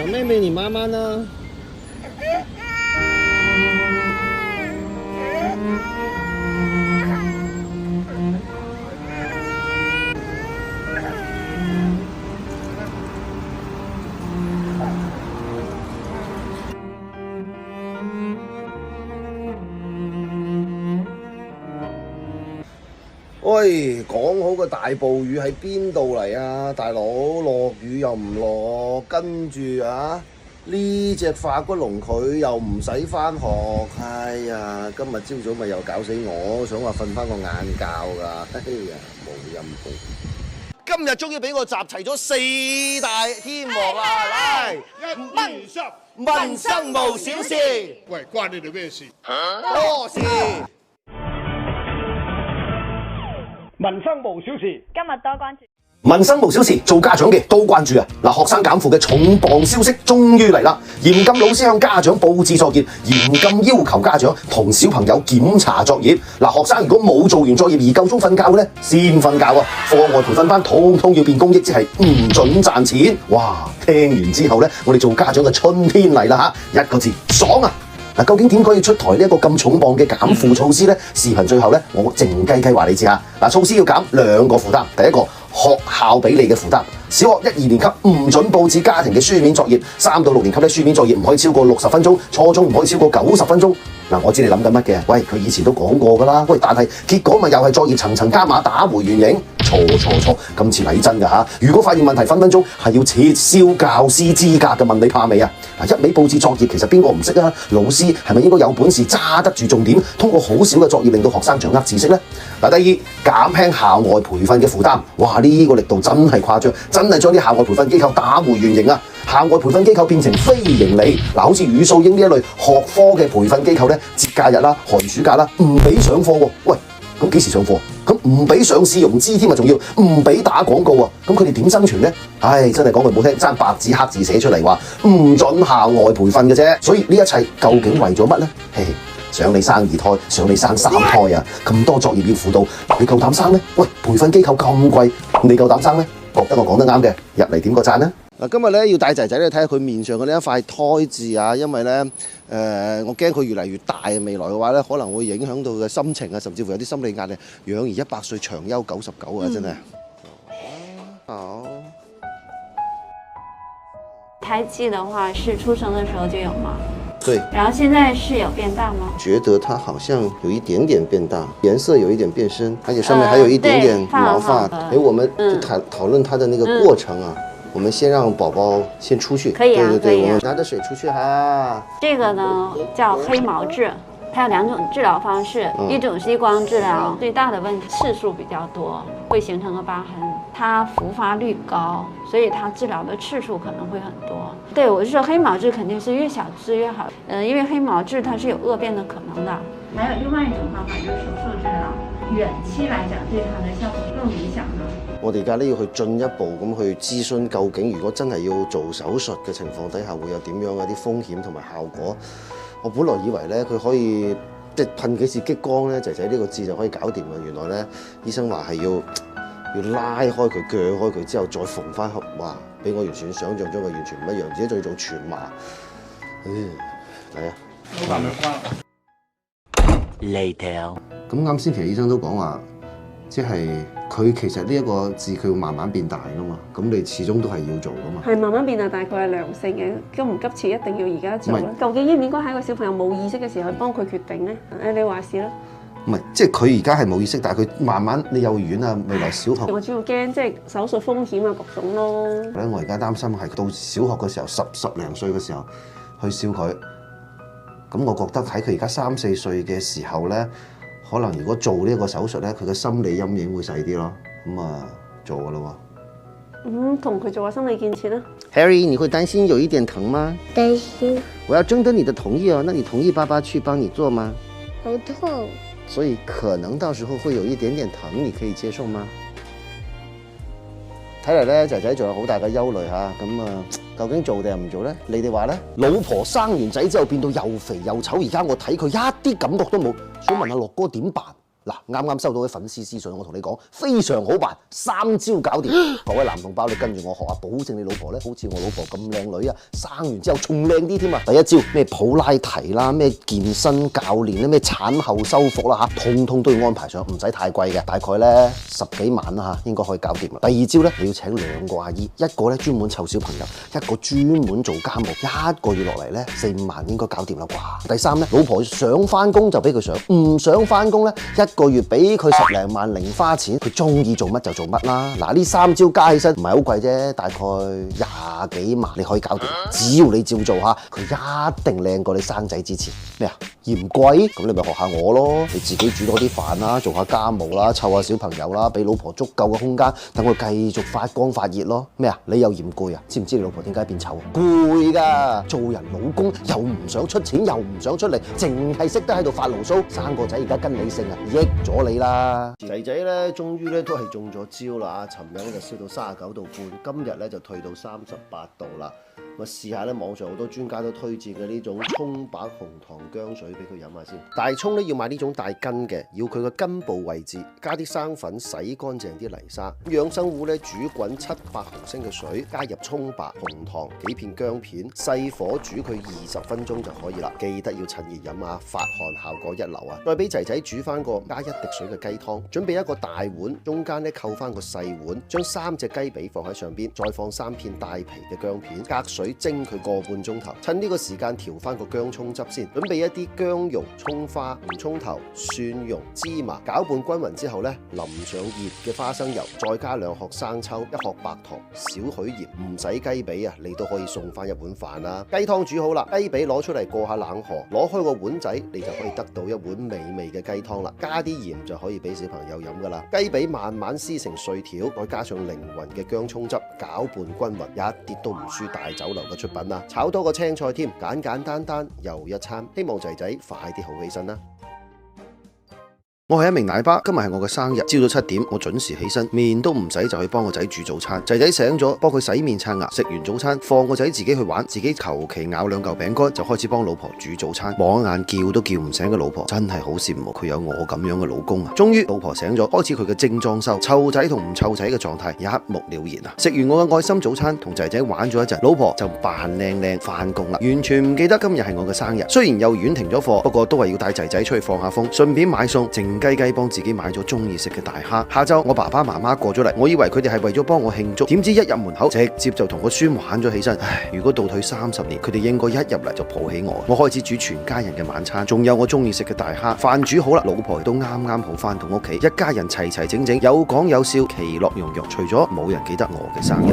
小妹妹，你妈妈呢？喂，講好個大暴雨喺邊度嚟啊？大佬，落雨又唔落，跟住啊呢隻化骨龍佢又唔使返學，哎呀，今日朝早咪又搞死我，想話瞓返個晏覺㗎，哎呀，冇陰功。今日終於俾我集齊咗4大天王啦，嚟，民生無小事。喂，關你哋咩事？多事。民生無小事，今日多關注。民生無小事，做家長嘅都關注啊！嗱，學生減負嘅重磅消息終於嚟啦！嚴禁老師向家長佈置作業，嚴禁要求家長同小朋友檢查作業。嗱，學生如果冇做完作業而夠鐘瞓覺嘅咧，先瞓覺啊！課外培訓班通通要變公益，即係唔準賺錢。哇！聽完之後咧，我哋做家長嘅春天嚟啦嚇，一個字爽啊！嗱，究竟點解要出台呢一個咁重磅嘅減負措施呢？視頻最後呢，我靜雞雞話你知下。嗱，措施要減2個負擔，第一個學校俾你嘅負擔，小學1、2年級唔准佈置家庭嘅書面作業，3到6年級咧書面作業唔可以超過60分鐘，初中唔可以超過90分鐘。嗱，我知你諗緊乜嘅？喂，佢以前都講過㗎啦。喂，但係結果咪又係作業層層加碼打回原形？錯，今次嚟真㗎嚇！如果發現問題，分分鐘係要撤銷教師資格嘅，問你怕未啊？嗱，一味佈置作業，其實邊個唔識啊？老師係咪應該有本事揸得住重點，通過好少嘅作業令到學生掌握知識呢？嗱，第二，減輕校外培訓嘅負擔。哇，呢個力度真係誇張，真係將啲校外培訓機構打回原形啊！校外培訓機構變成非盈利，嗱，好似語數英呢一類學科嘅培訓機構咧，節假日啦、寒暑假啦，唔俾上課喎。喂，咁幾時上課？咁唔俾上市融資添啊，仲要唔俾打廣告啊？咁佢哋點生存呢？唉，真係講句唔好聽，爭白紙黑字寫出嚟話唔准校外培訓嘅啫。所以呢一切究竟為咗乜呢？嘿，想你生2胎，想你生3胎啊！咁多作業要輔導，你夠膽生咩？喂，培訓機構咁貴，你夠膽生咩？覺得我講得啱嘅，入嚟點個讚啦！嗱，今日咧要帶仔仔咧睇下佢面上嘅呢一塊胎痣啊，因為咧我驚佢越嚟越大，未來嘅話咧可能會影響到佢嘅心情啊，甚至乎有啲心理壓力。養兒100歲，長憂99啊，真係。好。胎記的話是出生的時候就有嗎？對。然後現在是有變大嗎？覺得它好像有一點點變大，顏色有一點變深，而且上面還有一點點毛髮。我們就討論它的那個過程啊。我們先讓寶寶先出去，可以啊，對，我們拿着水出去哈。這個呢叫黑毛痣，它有2種治療方式，一種是激光治療，最大的問題次數比較多，會形成個疤痕。它復發率高，所以它治療的次數可能會很多。對，我是說黑毛痣肯定是越小治越好，因為黑毛痣它是有惡變的可能的。還有另外一種方法就是手術治療，遠期來講對它的效果更理想呢。我哋而家呢要去進一步咁去諮詢，究竟如果真係要做手術嘅情況底下，會有點樣嘅啲風險同埋效果？我本來以為咧佢可以即係噴幾次激光咧，仔仔呢個痣就可以搞掂嘅。原來咧醫生話係要拉開佢、鋸開佢之後再縫翻合，哇！比我完全想像中嘅完全唔一樣，而且仲要做全麻。嚟啊！老闆咪關。Later。咁啱先，其實醫生都講話，即係佢其實呢一個痣佢會慢慢變大噶嘛，咁你始終都係要做噶嘛。係慢慢變大，大概係良性嘅，急唔急切一定要而家做咧？究竟應唔應該喺個小朋友冇意識嘅時候去幫佢決定咧？你話事啦。唔係，即係佢而家係冇意識，但係佢慢慢你幼兒園啊，未來小學。我主要驚即係手術風險啊，各種咯。咧，我而家擔心係到小學嘅時候，十零歲嘅時候去燒佢。咁我覺得喺佢而家3、4歲嘅時候咧，可能如果做呢一個手術咧，佢嘅心理陰影會細啲咯。咁啊，做噶咯喎。同佢做下心理建設啦。Harry， 你會擔心有一點疼嗎？擔心。我要徵得你的同意哦，那你同意爸爸去幫你做嗎？好痛。所以可能到時候會有一點點疼，你可以接受嗎？睇嚟咧，仔仔仲有好大嘅憂慮嚇，咁究竟做定係唔做咧？你哋話咧？老婆生完仔之後變到又肥又醜，而家我睇佢一啲感覺都冇，想問下樂哥點辦？嗱，啱啱收到啲粉絲私信，我同你講非常好辦，3招搞掂。各位男同胞，你跟住我學啊，保證你老婆咧好似我老婆咁靚女啊，生完之後仲靚啲添啊！第一招咩普拉提啦，咩健身教練啦，咩產後修復啦嚇，通通都要安排上，唔使太貴嘅，大概咧10幾萬啦嚇，應該可以搞掂啦。第二招咧，你要請2個阿姨，一個咧專門湊小朋友，一個專門做家務，一個月落嚟咧4、5萬應該搞掂啦啩。第三咧，老婆想翻工就俾佢上，唔想翻工咧1個月俾佢10零萬零花錢，佢中意做乜就做乜啦。嗱，呢3招加起身唔係好貴啫，大概20幾萬你可以搞掂。只要你照做下，佢一定靚過你生仔之前。咩啊？嫌貴？咁你咪學下我咯，你自己煮多啲飯啦，做下家務啦，湊下小朋友啦，俾老婆足夠嘅空間，等佢繼續發光發熱咯。咩啊？你又嫌攰啊？知唔知你老婆點解變醜啊？攰㗎，做人老公又唔想出錢，又唔想出力，淨係識得喺度發牢騷。生個仔而家跟你姓啊，益咗你啦。仔仔咧，終於咧都係中咗招啦。尋日咧就燒到39度半，今日咧就退到38度啦。我試下咧，網上好多專家都推薦嘅呢種葱白紅糖薑水俾佢飲下先。大葱咧要買呢種帶根嘅，要佢個根部位置，加啲生粉洗乾淨啲泥沙。養生壺咧煮滾700毫升嘅水，加入葱白、紅糖、幾片薑片，細火煮佢20分鐘就可以啦。記得要趁熱飲啊，發汗效果一流啊！再俾仔仔煮翻個加1滴水嘅雞湯，準備一個大碗，中間咧扣翻個細碗，將3隻雞髀放喺上邊，再放3片帶皮嘅薑片，隔水蒸佢個半鐘頭，趁呢個時間調翻個薑葱汁先，準備一啲薑蓉、葱花、紅葱頭、蒜蓉、芝麻，攪拌均勻之後咧，淋上熱嘅花生油，再加2殼生抽、1殼白糖、少許鹽，唔使雞髀啊，你都可以送翻一碗飯啦。雞湯煮好啦，雞髀攞出嚟過下冷河，攞開個碗仔，你就可以得到一碗美味嘅雞湯啦。加啲鹽就可以俾小朋友飲噶啦。雞髀慢慢撕成碎條，再加上靈魂嘅薑葱汁，攪拌均勻，一啲都唔輸大酒樓嘅出品啦。炒多個青菜添，簡簡單單又一餐。希望仔仔快啲好起身啦！我係一名奶爸，今日係我嘅生日，朝早7點我準時起身，面都唔洗就去幫個仔煮早餐。仔仔醒咗，幫佢洗面刷牙，食完早餐放個仔自己去玩，自己求其咬2嚿餅乾就開始幫老婆煮早餐。望一眼叫都叫唔醒嘅老婆，真係好羨慕佢有我咁樣嘅老公啊！終於老婆醒咗，開始佢嘅精裝修，湊仔同唔湊仔嘅狀態一目了然啊！食完我嘅愛心早餐，同仔仔玩咗一陣，老婆就扮靚靚翻工啦，完全唔記得今日係我嘅生日。雖然幼兒園停咗課，不過都係要帶仔仔出去放下風，順便買餸，靜雞雞幫自己買咗中意食嘅大蝦。下晝我爸爸媽媽過咗嚟，我以為佢哋係為咗幫我慶祝，點知一入門口直接就同個孫玩咗起身。唉，如果倒退30年，佢哋應該一入嚟就抱起我。我開始煮全家人嘅晚餐，仲有我中意食嘅大蝦。飯煮好啦，老婆都啱啱好翻到屋企，一家人齊齊整整，有講有笑，其樂融融。除咗冇人記得我嘅生日。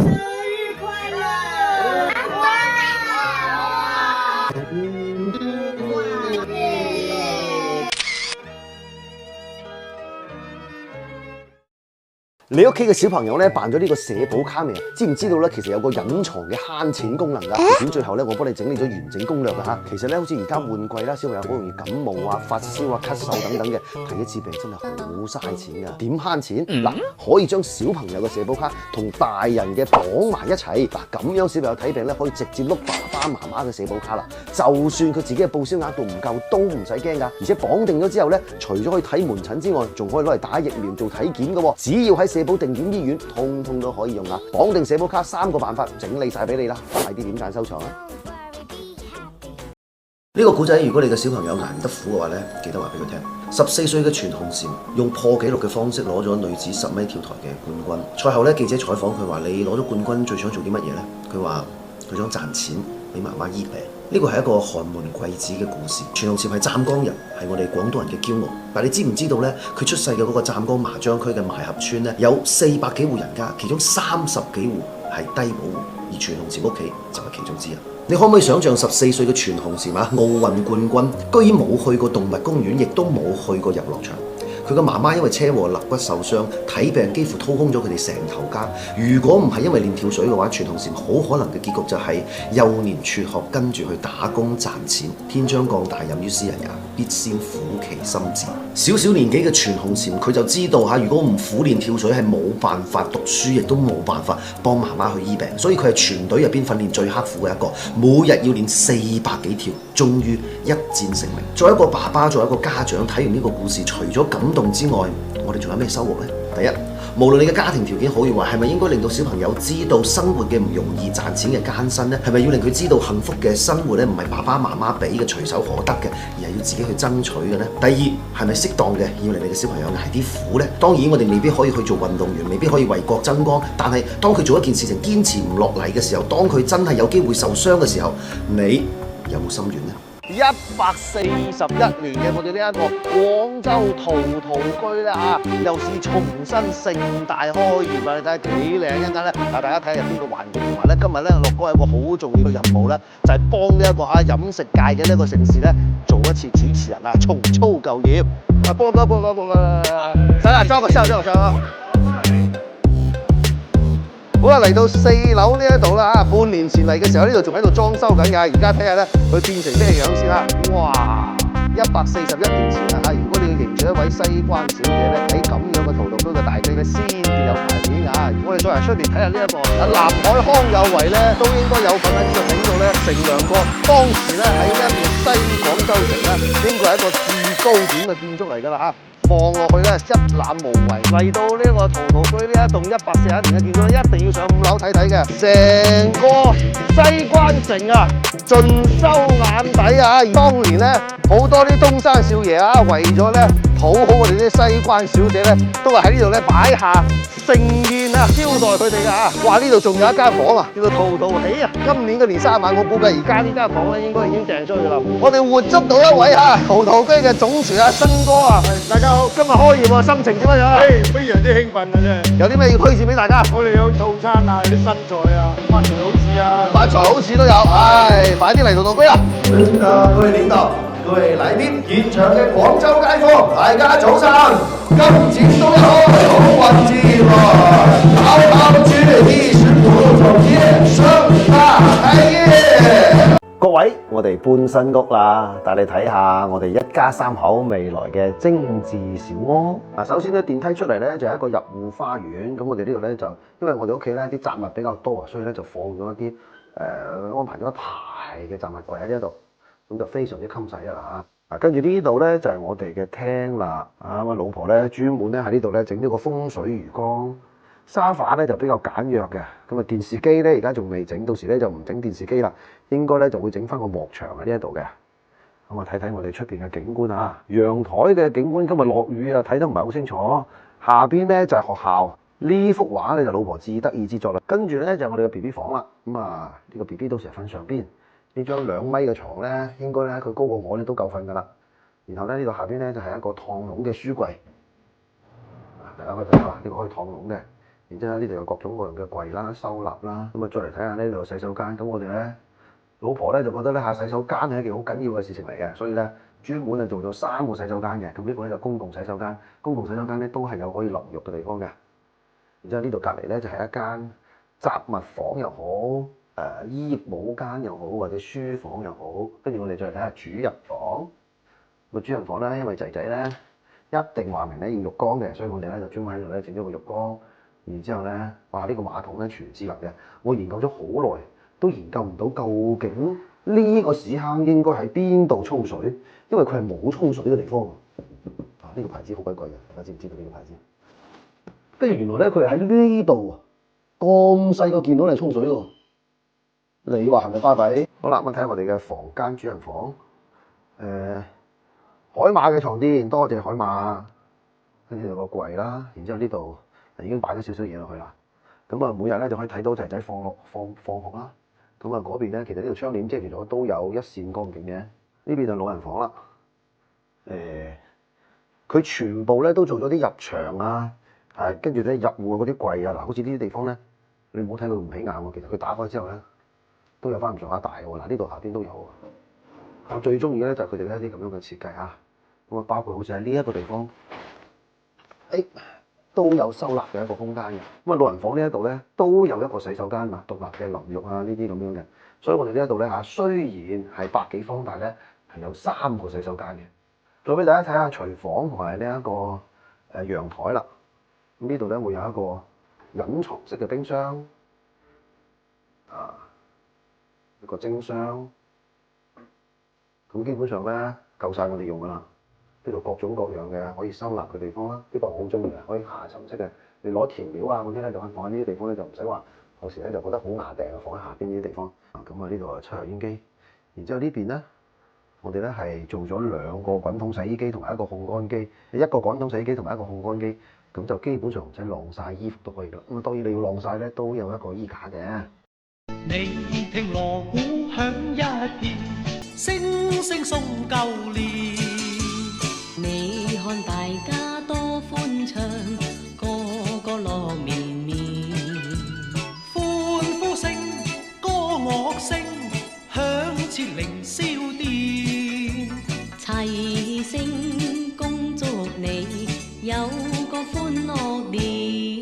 你屋企嘅小朋友咧辦咗呢個社保卡未啊？知唔知道咧？其實有個隱藏嘅慳錢功能㗎。咁最後咧，我幫你整理咗完整攻略㗎嚇。其實咧，好似而家換季啦，小朋友好容易感冒啊、發燒啊、咳嗽等等嘅，睇一次病真係好嘥錢㗎。點慳錢？嗱，可以將小朋友嘅社保卡同大人嘅綁埋一齊。嗱，咁樣小朋友睇病咧，可以直接碌爸爸媽媽嘅社保卡啦。就算佢自己嘅報銷額度唔夠，都唔使驚㗎。而且綁定咗之後咧，除咗可以睇門診之外，仲可以攞嚟打疫苗做體檢㗎喎。只要喺社保定點醫院，通通都可以用啊！綁定社保卡3個辦法整理晒俾你啦，快啲點讚收藏啊！呢個古仔，如果你嘅小朋友捱唔得苦嘅話咧，記得話俾佢聽。14歲嘅全紅嬋用破紀錄嘅方式攞咗女子10米跳台嘅冠軍。賽後咧，記者採訪佢話：你攞咗冠軍最想做啲乜嘢咧？佢話：佢想賺錢俾媽媽醫病。呢個係一個寒門貴子嘅故事。全紅嬋係湛江人，係我哋廣東人嘅驕傲。但你知唔知道呢？佢出世嘅嗰個湛江麻章區嘅埋合村呢，有400幾戶人家，其中30幾戶係低保戶，而全紅嬋屋企就係其中之一。你可唔可以想象14歲嘅全紅嬋啊，奧運冠軍，居然冇去過動物公園，亦都冇去過遊樂場。佢個媽媽因為車禍肋骨受傷，睇病幾乎掏空咗佢哋成頭家。如果唔係因為練跳水嘅話，全紅嬋好可能嘅結局就係幼年輟學，跟住去打工賺錢。天將降大任於斯人也，必先苦其心志。小小年紀嘅全紅嬋，佢就知道如果唔苦練跳水係冇辦法讀書，亦都冇辦法幫媽媽去醫病。所以佢係全隊入邊訓練最刻苦嘅一個，每日要練400幾跳，終於一戰成名。作為一個爸爸，作為一個家長，睇完呢個故事，除咗感動之外，我哋仲有咩收穫呢？第一，無論你嘅家庭條件好與壞，係咪應該令到小朋友知道生活嘅唔容易、賺錢嘅艱辛呢？係咪要令佢知道幸福嘅生活咧唔係爸爸媽媽俾嘅隨手可得嘅，而係要自己去爭取嘅呢？第二，係咪適當嘅要令你嘅小朋友捱啲苦呢？當然，我哋未必可以去做運動員，未必可以為國爭光，但係當佢做一件事情堅持唔落嚟嘅時候，當佢真係有機會受傷嘅時候，你有冇心軟呢141年嘅我哋呢一個廣州陶居咧嚇，又是重新盛大開業啊！你睇下幾靚一間咧，大家睇下入邊個環境，同埋咧今日咧樂哥有個好重要嘅任務咧，就係幫呢一個飲食界嘅呢一個城市咧做一次主持人啊，重操舊業。幫，使啦，裝個收。好啦，嚟到4樓呢一度啦嚇，半年前嚟嘅時候呢度仲喺度裝修緊㗎，而家睇下咧佢變成咩樣先啦。哇！141年前啊嚇，如果你要迎住一位西關小姐咧，喺咁樣嘅陶土居嘅大地咧，先至有排面啊！我哋再嚟出邊睇下呢一個南海康有為咧，都應該有份喺呢度整到咧乘涼過。當時咧喺呢一邊西廣州城咧，應該係一個至高點嘅建築嚟㗎啦嚇。望落去咧一覽無遺，嚟到呢個陶居呢一棟141年嘅建築咧，一定要上5樓睇睇嘅。成個西關城啊，盡收眼底啊！當年咧好多啲東山少爺啊，為咗咧討好我哋啲西關小姐咧，都係喺呢度咧擺下盛宴啊，招待佢哋㗎嚇。哇！呢度仲有一間房啊，叫做陶喜啊。今年嘅年30晚，我估計而家呢間房咧應該已經訂出去啦。我哋活捉到一位嚇陶居嘅總廚啊，新哥啊，大家好，今日開業喎，心情點樣啊？非常之興奮啊！真係，有啲咩要推薦俾大家？我哋有套餐啊，有啲新菜啊，發財好市啊，發財好市都有，唉，快啲嚟陶居啦！各位領導、各位來賓、現場嘅廣州街坊，大家早晨！金錢都有好運至來，好豬衣食苦做嘢，盛大開業。各位，我哋搬新屋啦，帶你睇下我哋一家3口未來嘅精緻小屋。嗱，首先咧電梯出嚟咧就係一個入戶花園，咁我哋呢度咧就因為我哋屋企咧啲雜物比較多啊，所以咧就放咗一啲安排咗一排嘅雜物櫃喺呢一度，咁就非常之襟使啊嚇。跟住呢度咧就係我哋嘅廳啦，我老婆咧專門咧喺呢度咧整呢個風水魚缸。沙發咧就比較簡約嘅，咁啊電視機咧而家仲未整，到時咧就唔整電視機啦，應該咧就會整翻個幕牆喺呢一度嘅。咁啊睇睇我哋出邊嘅景觀啊，陽台嘅景觀今日落雨啊，睇得唔係好清楚。下邊咧就係學校，呢幅畫咧就老婆自得意之作啦。跟住咧就係我哋嘅 BB 房啦，咁啊呢個 BB 到時瞓上邊，呢張2米嘅床咧，應該咧佢高過我咧都夠瞓噶啦。然後咧呢度下邊咧就係一個趟籠嘅書櫃，大家可以睇下呢個可以趟籠嘅。然之後呢度有各種各樣嘅櫃啦、收納啦，咁啊再嚟睇下呢度有洗手間。咁我哋咧老婆咧就覺得咧洗手間係一件好緊要嘅事情嚟嘅，所以咧專門係做咗3個洗手間嘅。咁呢個咧就公共洗手間，公共洗手間咧都係有可以淋浴嘅地方嘅。然之後呢度隔離咧就係一間雜物房又好，衣帽間又好，或者書房又好。跟住我哋再嚟睇下主人房。個主人房咧，因為仔仔咧一定話明咧要浴缸嘅，所以我哋咧就專門喺度咧整咗個浴缸。然之後咧，哇！呢個馬桶咧全智能嘅，我研究咗好耐，都研究唔到究竟呢個屎坑應該喺邊度沖水，因為佢係冇沖水嘅地方。呢個牌子好鬼貴嘅，大家知唔知道呢個牌子？跟住原來咧佢係喺呢度啊，咁細個見到你沖水喎，你話係咪巴閉？好啦，咁睇下我哋嘅房間主人房，海馬嘅床墊，多謝海馬。跟住有個櫃啦，然之後呢度已經擺咗少少嘢落去啦。咁啊，每日咧就可以睇到仔仔放學啦。咁啊，嗰邊咧其實呢度窗簾遮住咗，都有一線光景嘅。呢邊就老人房啦。佢全部咧都做咗啲入牆啊，跟住咧入戶嗰啲櫃啊，嗱，好似呢啲地方咧，你唔好睇佢唔起眼喎，其實佢打開之後咧都有翻咁上下大喎。嗱，呢度下邊都有。我最中意咧就係佢哋一啲咁樣嘅設計啊。咁啊，包括好似喺呢一個地方，都有收納嘅一個空間嘅。咁啊，老人房呢一度咧都有一個洗手間啊，獨立嘅淋浴啊，呢啲咁樣嘅。所以我哋呢一度咧雖然係100幾方，但係咧係有3個洗手間嘅。再俾大家睇下廚房同埋呢一個陽台啦。咁呢度咧會有一個隱藏式嘅冰箱，一個蒸箱。咁基本上咧夠晒我哋用噶啦。呢度各種各樣嘅可以收納嘅地方啦，呢個好中意嘅，可以下沉式嘅。你攞填料啊嗰啲咧就可以放喺呢啲地方咧，就唔使話有時咧就覺得好牙定啊，放喺下邊呢啲地方。咁啊呢度係抽油煙機，然之後呢邊咧，我哋咧係做咗2個滾筒洗衣機同埋1個烘乾機，一個滾筒洗衣機同埋1個烘乾機，咁就基本上唔使晾晒衣服都可以啦。咁啊當然你要晾晒咧，都有一個衣架嘅。你聽鑼鼓響一片，聲聲送舊年。你看大家多歡暢，個個樂綿綿。歡呼聲、歌樂聲，響徹凌霄殿。齊聲恭祝你有個歡樂年。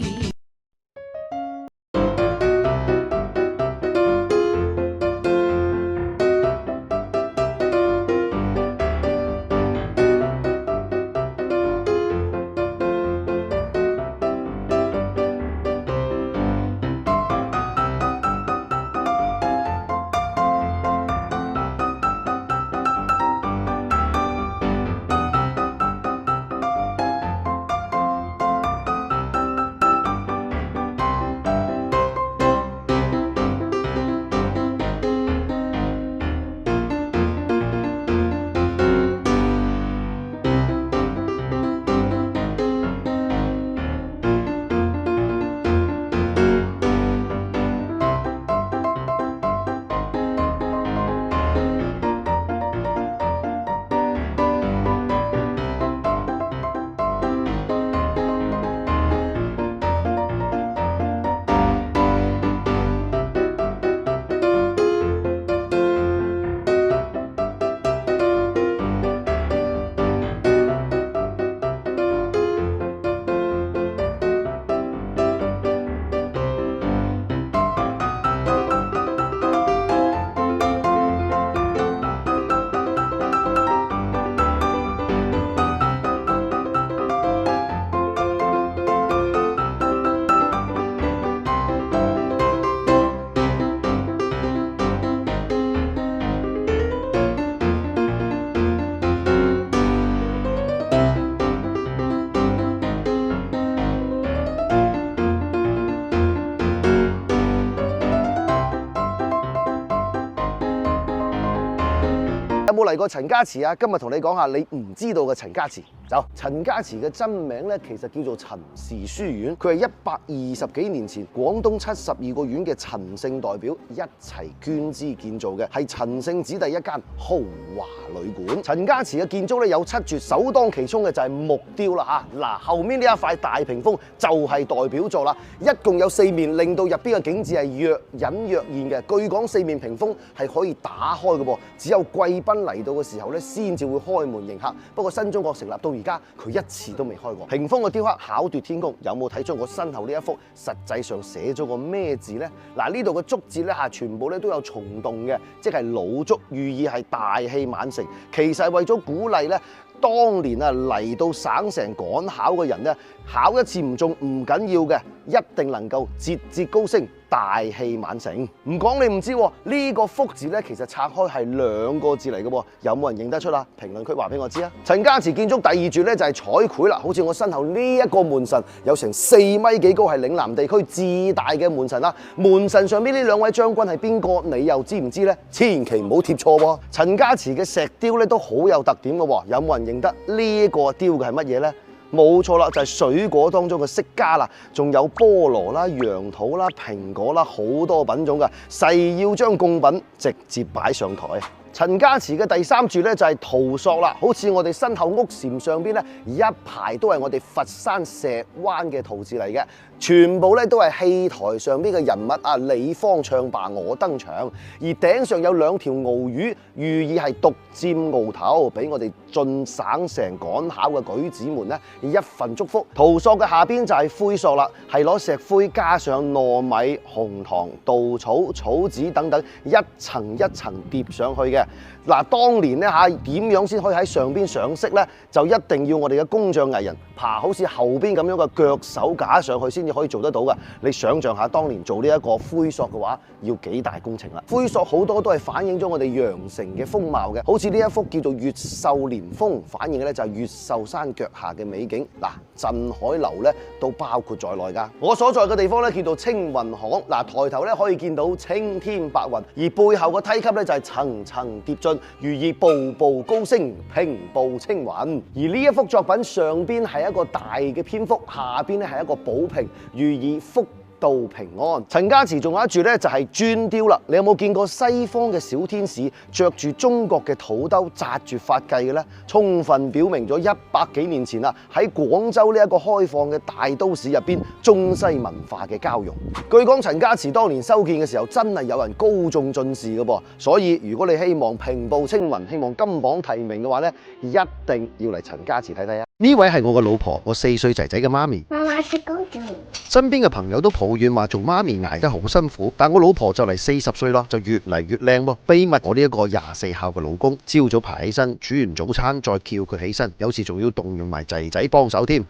有冇嚟過陳家祠啊？今日同你講下你唔知道嘅陳家祠。走，陳家祠嘅真名咧，其實叫做陳氏書院。佢係120幾年前廣東72個縣嘅陳姓代表一齊捐資建造嘅，係陳姓子弟一間豪華旅館。陳家祠嘅建築咧有7絕，首當其衝嘅就係木雕啦嚇。嗱，後面呢一塊大屏風就係代表作啦，一共有4面，令到入邊嘅景緻係若隱若現嘅。據講4面屏風係可以打開嘅噃，只有貴賓嚟到嘅時候咧，先至會開門迎客。不過新中國成立到而家，佢一次都未開過。屏風嘅雕刻巧奪天工，有冇睇出我身後呢一幅實際上寫咗個咩字呢？嗱，呢度嘅竹字咧嚇，全部咧都有蟲洞嘅，即係老竹，寓意係大器晚成。其實係為咗鼓勵咧，當年啊嚟到省城趕考嘅人咧，考一次唔中唔緊要嘅，一定能夠節節高升，大器晚成。唔講你唔知喎，呢個福字咧其實拆開係2個字嚟嘅喎，有冇人認得出啊？評論區話俾我知啊！陳家祠建築第2絕咧就係彩繪啦，好似我身後呢一個門神有成4米幾高，係嶺南地區至大嘅門神啦。門神上邊呢2位將軍係邊個？你又知唔知呢？千祈唔好貼錯喎！陳家祠嘅石雕咧都好有特點嘅喎，有冇人認得呢個雕嘅係乜嘢呢？冇錯啦，就係水果當中嘅釋迦啦，仲有菠蘿啦、楊桃啦、蘋果啦，好多品種嘅，誓要將供品直接擺上台。陳家祠嘅第3絕咧就係陶塑啦，好似我哋身後屋檐上邊咧一排都係我哋佛山石灣嘅陶字嚟嘅，全部咧都係戲台上邊嘅人物啊，你方唱罷我登場，而頂上有2條鰲魚，寓意係獨佔鰲頭，俾我哋進省城趕考嘅舉子們咧一份祝福。陶塑嘅下邊就係灰塑啦，係攞石灰加上糯米、紅糖、稻草、草紙等等一層一層疊上去嘅。嗱，當年咧嚇點樣先可以喺上邊上色咧？就一定要我哋嘅工匠藝人爬好似後邊咁樣嘅腳手架上去先至可以做得到㗎。你想象下，當年做呢一個灰塑嘅話，要幾大工程啦？灰塑好多都係反映咗我哋羊城嘅風貌嘅，好似呢一幅叫做越秀連峰，反映嘅咧就係越秀山腳下嘅美景。嗱，鎮海樓咧都包括在內㗎。我所在嘅地方咧叫做青雲巷，嗱，抬頭咧可以見到青天白雲，而背後個梯級咧就係層層疊進，寓意步步高升，平步青雲。而呢一幅作品上邊係一個大嘅篇幅，下邊咧係一個寶瓶，寓意福到平安。陳家祠仲有一柱咧就係磚雕啦。你有冇見過西方嘅小天使着住中國嘅土兜紮住髮髻嘅咧？充分表明咗100幾年前啊喺廣州呢一個開放嘅大都市入邊中西文化嘅交融。據講陳家祠當年修建嘅時候真係有人高中進士嘅噃，所以如果你希望平步青雲，希望金榜題名嘅話咧，一定要嚟陳家祠睇睇啊！呢位係我個老婆，我4歲仔仔嘅媽咪。媽媽是公主。身邊嘅朋友都抱怨話做媽咪捱得好辛苦，但我老婆就嚟40歲啦，就越嚟越靚喎。秘密我呢一個24孝嘅老公，朝早爬起身煮完早餐再叫佢起身，有時仲要動用埋仔仔幫手添。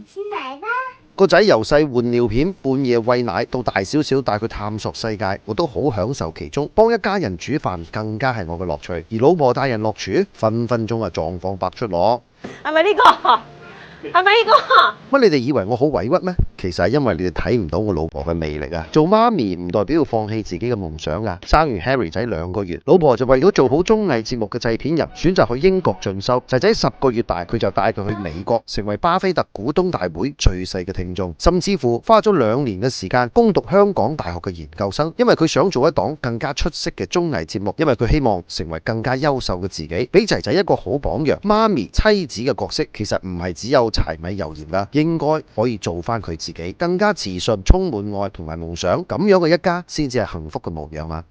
先嚟啦！個仔由細換尿片、半夜餵奶，到大少少帶佢探索世界，我都好享受其中。幫一家人煮飯更加係我嘅樂趣，而老婆帶人落廚，分分鐘啊狀況百出攞。係咪呢個？係咪呢個？乜你哋以為我好委屈咩？其實係因為你哋睇唔到我老婆嘅魅力啊！做媽咪唔代表要放棄自己嘅夢想啊！生完 Harry 仔2個月，老婆就為咗做好綜藝節目嘅製片人，選擇去英國進修。仔仔10個月大，佢就帶佢去美國，成為巴菲特股東大會最細嘅聽眾，甚至乎花咗2年嘅時間攻讀香港大學嘅研究生，因為佢想做一檔更加出色嘅綜藝節目，因為佢希望成為更加優秀嘅自己，俾仔仔一個好榜樣。媽咪、妻子嘅角色其實唔係只有柴米油鹽噶，應該可以做翻佢自己，更加自信、充滿愛同埋夢想，咁樣嘅一家先至係幸福嘅模樣啊！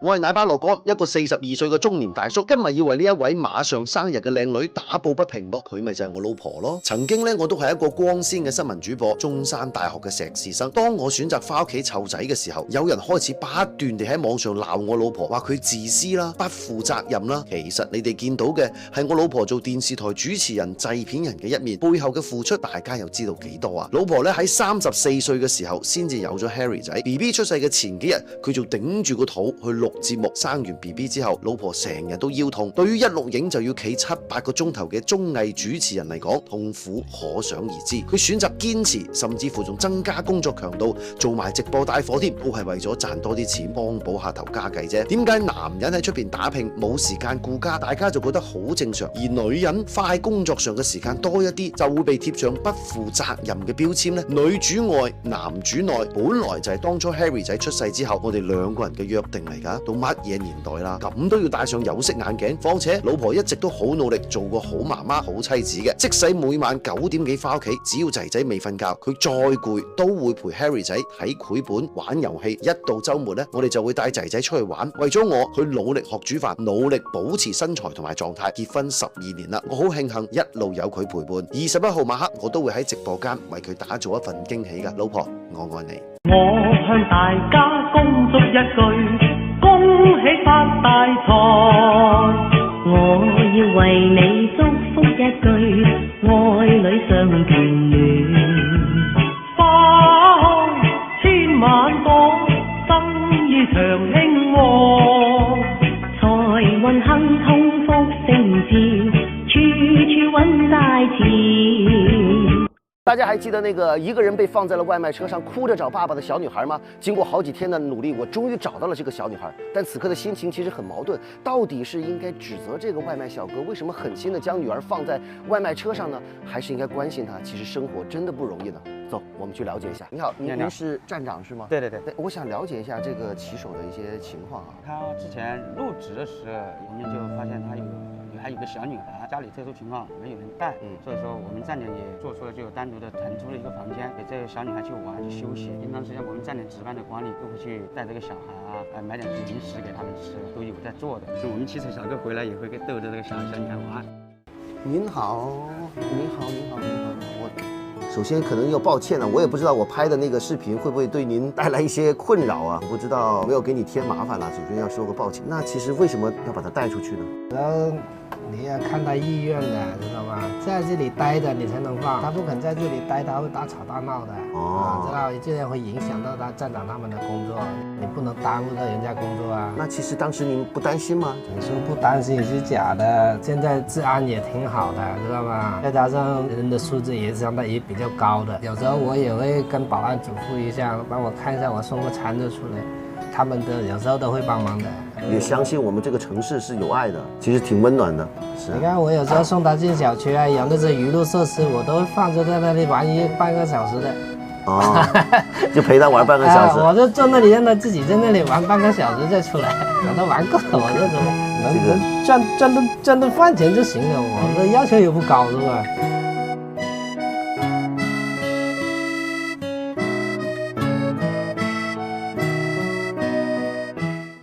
我係奶爸樂哥，一個42歲嘅中年大叔，今日要為呢一位馬上生日嘅靚女打抱不平噃，佢咪就係我老婆咯。曾經咧，我都係一個光鮮嘅新聞主播，中山大學嘅碩士生。當我選擇翻屋企湊仔嘅時候，有人開始不斷地喺網上鬧我老婆，話佢自私啦、不負責任啦。其實你哋見到嘅係我老婆做電視台主持人、製片人嘅一面，背後嘅付出大家又知道幾多啊？老婆咧喺34歲嘅時候先至有咗 Harry 仔 ，BB 出世嘅前幾日，佢就頂住個肚去錄節目。生完 BB 之後，老婆成日都腰痛。對於一錄影就要企7-8個鐘頭嘅綜藝主持人嚟講，痛苦可想而知。佢選擇堅持，甚至乎仲增加工作強度，做埋直播帶貨添，都係為咗賺多啲錢，幫補下頭家計啫。點解男人喺出邊打拼冇時間顧家，大家就覺得好正常，而女人花喺工作上嘅時間多一啲，就會被貼上不負責任嘅標籤呢？女主外，男主內，本來就係當初 Harry 仔出世之後，我哋2個人嘅約定嚟噶。到乜嘢年代啦，咁都要戴上有色眼鏡。況且老婆一直都好努力，做個好媽媽、好妻子嘅。即使每晚9點幾翻屋企，只要仔仔未瞓覺，佢再攰都會陪 Harry 仔睇繪本、玩遊戲。一到週末呢，我哋就會帶仔仔出去玩。為咗我，佢努力學煮飯，努力保持身材同埋狀態。結婚12年啦，我好慶幸一路有佢陪伴。21號晚黑，我都會喺直播間為佢打造一份驚喜㗎。老婆，我愛你。我向大家恭祝一句，恭喜發大財。我要為你祝福一句，愛侶相團圓。花開千萬朵，生意長興旺。財運亨通福星照，處處揾大錢。大家還記得那個一個人被放在了外賣車上哭着找爸爸的小女孩嗎？經過好幾天的努力，我終於找到了這個小女孩。但此刻的心情其實很矛盾，到底是應該指責這個外賣小哥為什麼狠心的將女兒放在外賣車上呢？還是應該關心她？其實生活真的不容易呢。走，我們去了解一下。你好，您是站長是嗎？對對對，我想了解一下這個騎手的一些情況啊。他之前入職的時候，我們就發現他還有個小女孩，家裡特殊情況沒有人帶，所以說我們站點也做出了就單獨的騰出了一個房間給這個小女孩去玩去休息。平常時間我們站點值班的管理都會去帶這個小孩啊，買點零食給他們吃，都有在做的。就我們汽車小哥回來也會逗着這個小女孩玩。您好，您好，您好，您好，我首先可能要抱歉了，我也不知道我拍的那個視頻會不會對您帶來一些困擾啊，我不知道沒有給你添麻煩了，首先要說個抱歉。那其實為什麼要把他帶出去呢？你要看他意愿的，知道吗？在这里待着你才能放，他不肯在这里待，他会大吵大闹的。知道这样会影响到站长他们的工作，你不能耽误到人家工作啊。那其实当时您不担心吗？你说不担心也是假的，现在治安也挺好的，知道吗？再加上人的素质也相当也比较高的，有时候我也会跟保安嘱咐一下，帮我看一下我送个餐就出来。他们有时候都会帮忙的，也相信我们这个城市是有爱的，其实挺温暖的。你看我有时候送他进小区啊，有那些娱乐设施，我都会放着在那里玩半个小时的。就陪他玩半个小时。我就坐那里让他自己在那里玩半个小时再出来，等他玩够了我就走。能赚顿饭钱就行了，我的要求也不高，是吧？